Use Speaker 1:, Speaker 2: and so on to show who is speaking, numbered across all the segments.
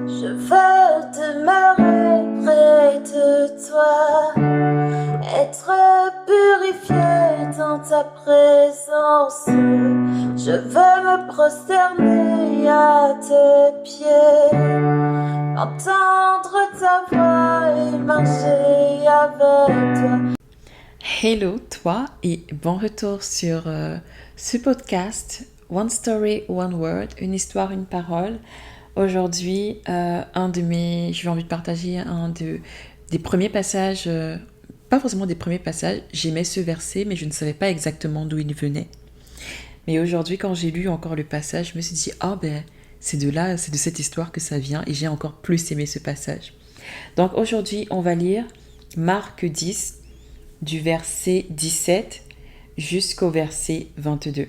Speaker 1: Je veux demeurer près de toi, être purifié dans ta présence. Je veux me prosterner à tes pieds, entendre ta voix et marcher avec toi.
Speaker 2: Hello toi et bon retour sur ce podcast One Story, One Word, une histoire, une parole. Aujourd'hui, j'ai envie de partager des premiers passages, pas forcément des premiers passages, j'aimais ce verset mais je ne savais pas exactement d'où il venait. Mais aujourd'hui quand j'ai lu encore le passage, je me suis dit, c'est de là, c'est de cette histoire que ça vient et j'ai encore plus aimé ce passage. Donc aujourd'hui on va lire Marc 10, du verset 17 jusqu'au verset 22.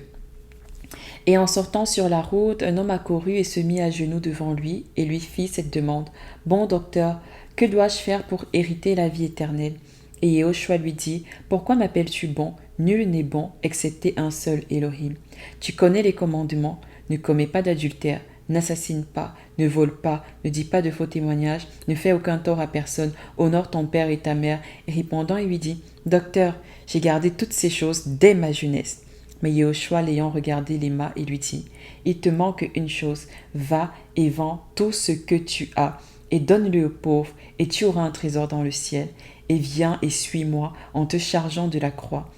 Speaker 2: Et en sortant sur la route, un homme accourut et se mit à genoux devant lui et lui fit cette demande. Bon docteur, que dois-je faire pour hériter la vie éternelle? Et Yehoshua lui dit, pourquoi m'appelles-tu bon? Nul n'est bon excepté un seul Elohim. Tu connais les commandements, ne commets pas d'adultère, n'assassine pas, ne vole pas, ne dis pas de faux témoignages, ne fais aucun tort à personne, honore ton père et ta mère. Et répondant, il lui dit, docteur, j'ai gardé toutes ces choses dès ma jeunesse. Mais Yehoshua l'ayant regardé les mains, il lui dit, il te manque une chose, va et vends tout ce que tu as, et donne-le aux pauvres, et tu auras un trésor dans le ciel. Et viens et suis-moi en te chargeant de la croix.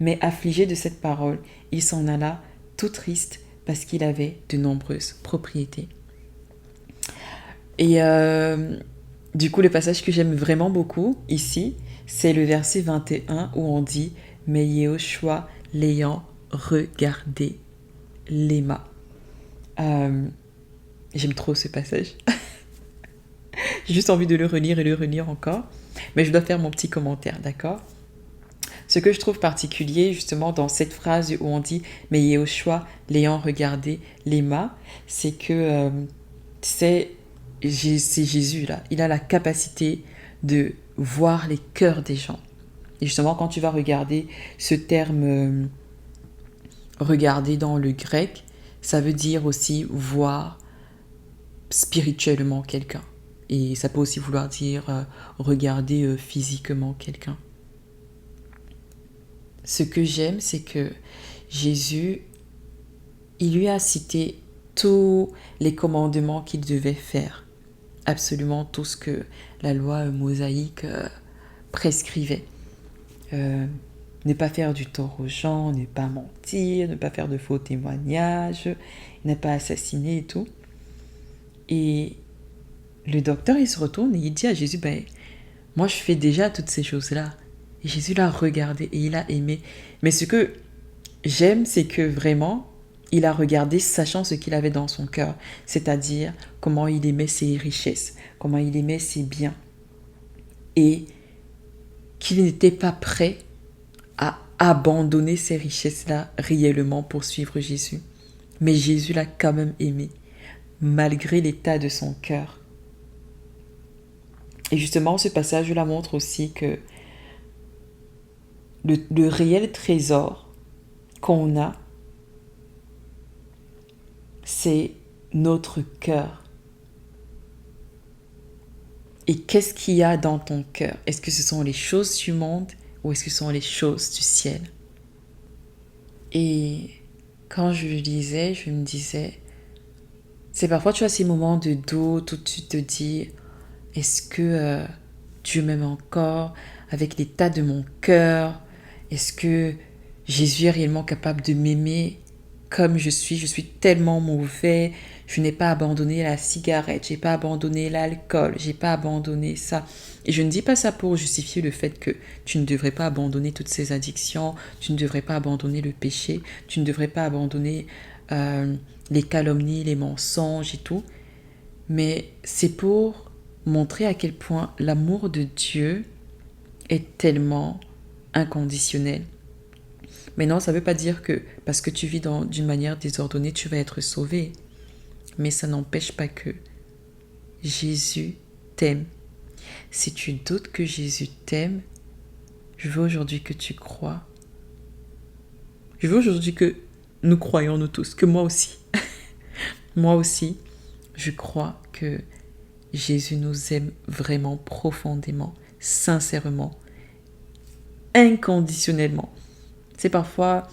Speaker 2: Mais affligé de cette parole, il s'en alla tout triste parce qu'il avait de nombreuses propriétés. Et du coup, le passage que j'aime vraiment beaucoup ici, c'est le verset 21 où on dit « Mais Yehoshua l'ayant regardé l'aima ». J'aime trop ce passage. J'ai juste envie de le relire et le relire encore. Mais je dois faire mon petit commentaire, d'accord? Ce que je trouve particulier justement dans cette phrase où on dit « Mais Yehoshua l'ayant regardé l'aima », c'est que c'est Jésus là. Il a la capacité de voir les cœurs des gens. Et justement, quand tu vas regarder ce terme, regarder dans le grec, ça veut dire aussi voir spirituellement quelqu'un. Et ça peut aussi vouloir dire regarder physiquement quelqu'un. Ce que j'aime, c'est que Jésus, il lui a cité tous les commandements qu'il devait faire. Absolument tout ce que la loi mosaïque prescrivait. Ne pas faire du tort aux gens, ne pas mentir, ne pas faire de faux témoignages, ne pas assassiner et tout. Et le docteur, il se retourne et il dit à Jésus, moi je fais déjà toutes ces choses-là. Et Jésus l'a regardé et il a aimé. Mais ce que j'aime, c'est que vraiment, il a regardé sachant ce qu'il avait dans son cœur. C'est-à-dire comment il aimait ses richesses, comment il aimait ses biens. Et qu'il n'était pas prêt à abandonner ces richesses-là réellement pour suivre Jésus. Mais Jésus l'a quand même aimé, malgré l'état de son cœur. Et justement, ce passage la montre aussi que le réel trésor qu'on a, c'est notre cœur. Et qu'est-ce qu'il y a dans ton cœur? Est-ce que ce sont les choses du monde ou est-ce que ce sont les choses du ciel? Et quand je le lisais, je me disais, c'est parfois tu as ces moments de doute où tu te dis, est-ce que Dieu m'aime encore avec l'état de mon cœur? Est-ce que Jésus est réellement capable de m'aimer comme je suis? Je suis tellement mauvais. Je n'ai pas abandonné la cigarette, j'ai pas abandonné l'alcool, j'ai pas abandonné ça. Et je ne dis pas ça pour justifier le fait que tu ne devrais pas abandonner toutes ces addictions, tu ne devrais pas abandonner le péché, tu ne devrais pas abandonner les calomnies, les mensonges et tout. Mais c'est pour montrer à quel point l'amour de Dieu est tellement inconditionnel. Mais non, ça ne veut pas dire que parce que tu vis d'une manière désordonnée, tu vas être sauvé. Mais ça n'empêche pas que Jésus t'aime. Si tu doutes que Jésus t'aime, je veux aujourd'hui que tu crois. Je veux aujourd'hui que nous croyons, nous tous, que moi aussi. Moi aussi, je crois que Jésus nous aime vraiment profondément, sincèrement, inconditionnellement. C'est parfois,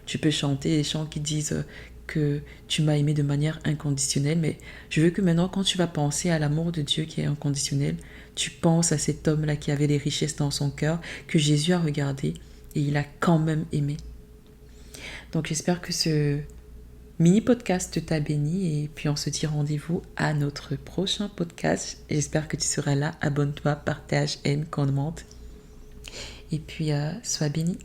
Speaker 2: tu peux chanter des chants qui disent que tu m'as aimé de manière inconditionnelle, mais je veux que maintenant, quand tu vas penser à l'amour de Dieu qui est inconditionnel, tu penses à cet homme-là qui avait les richesses dans son cœur, que Jésus a regardé et il a quand même aimé. Donc j'espère que ce mini-podcast t'a béni et puis on se dit rendez-vous à notre prochain podcast. J'espère que tu seras là. Abonne-toi, partage, aime, commente et puis sois béni.